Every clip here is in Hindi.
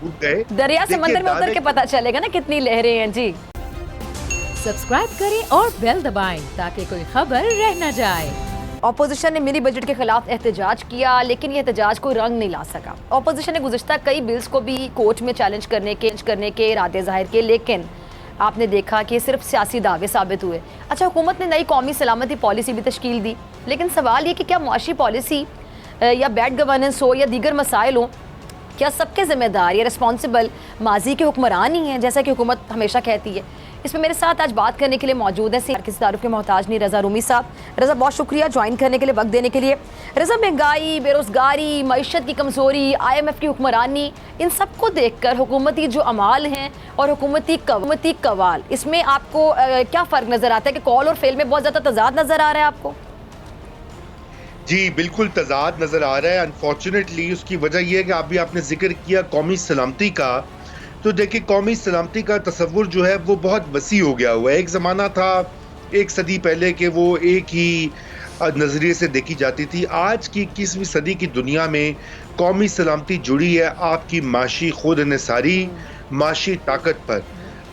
डूब गए। दरिया समंदर में उतर के पता चलेगा ना कितनी लहरें हैं जी। सब्सक्राइब करें और बेल दबाएं ताकि कोई खबर रह न जाए। ऑपोजिशन ने मिनी बजट के खिलाफ एहतजाज किया, लेकिन ये एहतजाज कोई रंग नहीं ला सका। ऑपोजिशन ने गुज़िश्ता कई बिल्स को भी कोर्ट में चैलेंज करने के इरादे जाहिर किए, लेकिन आपने देखा कि सिर्फ सियासी दावे साबित हुए। अच्छा, हुकूमत ने नई कौमी सलामती पॉलिसी भी तश्कील दी, लेकिन सवाल ये कि क्या मुआशी पॉलिसी या बैड गवर्नेंस हो या दीगर मसाइल हो, क्या सबके ज़िम्मेदार या रिस्पॉन्सिबल माजी के हुक्मरान ही हैं, जैसा कि हुकूमत हमेशा कहती है। इसमें मेरे साथ आज बात करने के लिए मौजूद है किसी तारुफ के मोहताज नहीं, रज़ा रूमी साहब। रज़ा, बहुत शुक्रिया ज्वाइन करने के लिए, वक्त देने के लिए। रज़ा, महंगाई, बेरोज़गारी, मईशत की कमज़ोरी, IMF की हुक्मरानी, इन सब को देख कर हुकूमती जो अमाल हैं और हुकूमती कवाल, इसमें आपको क्या फ़र्क नज़र आता है कि कॉल और फेल में बहुत ज़्यादा तज़ाद नज़र आ रहा है आपको? जी बिल्कुल तज़ाद नज़र आ रहा है। अनफॉर्चुनेटली उसकी वजह यह है कि अभी आपने जिक्र किया कौमी सलामती का, तो देखिए कौमी सलामती का तसव्वुर जो है वो बहुत वसी हो गया हुआ है। एक ज़माना था 1 सदी पहले कि वो एक ही नज़रिए से देखी जाती थी। आज की 21वीं सदी की दुनिया में कौमी सलामती जुड़ी है आपकी माशी खुद निसारी, माशी ताकत पर।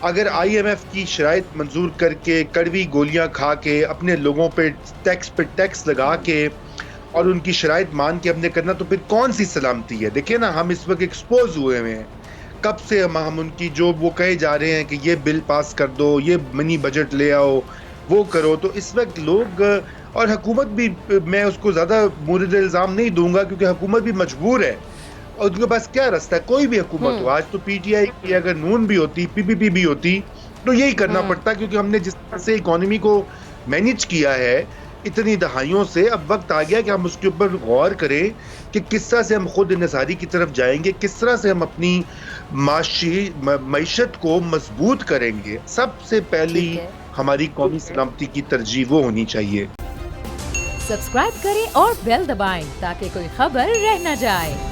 अगर IMF की शराइत मंजूर करके कड़वी गोलियां खा के अपने लोगों पे टैक्स लगा के और उनकी शराइत मान के हमने करना, तो फिर कौन सी सलामती है? देखिए ना, हम इस वक्त एक्सपोज हुए हुए हैं। कब से हम उनकी जो वो कहे जा रहे हैं कि ये बिल पास कर दो, ये मिनी बजट ले आओ, वो करो, तो इस वक्त लोग और हुकूमत भी, मैं उसको ज़्यादा मुर्द इल्ज़ाम नहीं दूंगा क्योंकि हुकूमत भी मजबूर है और उनके पास क्या रास्ता है। कोई भी हुकूमत हो, आज तो PTI की अगर नून भी होती, PPP भी होती, तो यही करना पड़ता, क्योंकि हमने जिस तरह से इकोनॉमी को मैनेज किया है इतनी दहाइयों से, अब वक्त आ गया कि हम उसके ऊपर गौर करें कि किस तरह से हम खुद इंसारी की तरफ जाएंगे, किस तरह से हम अपनी मईशत को मजबूत करेंगे। सबसे पहली हमारी कौमी सलामती की तरजीह वो होनी चाहिए। सब्सक्राइब करें और बेल दबाएं ताकि कोई खबर रह न जाए।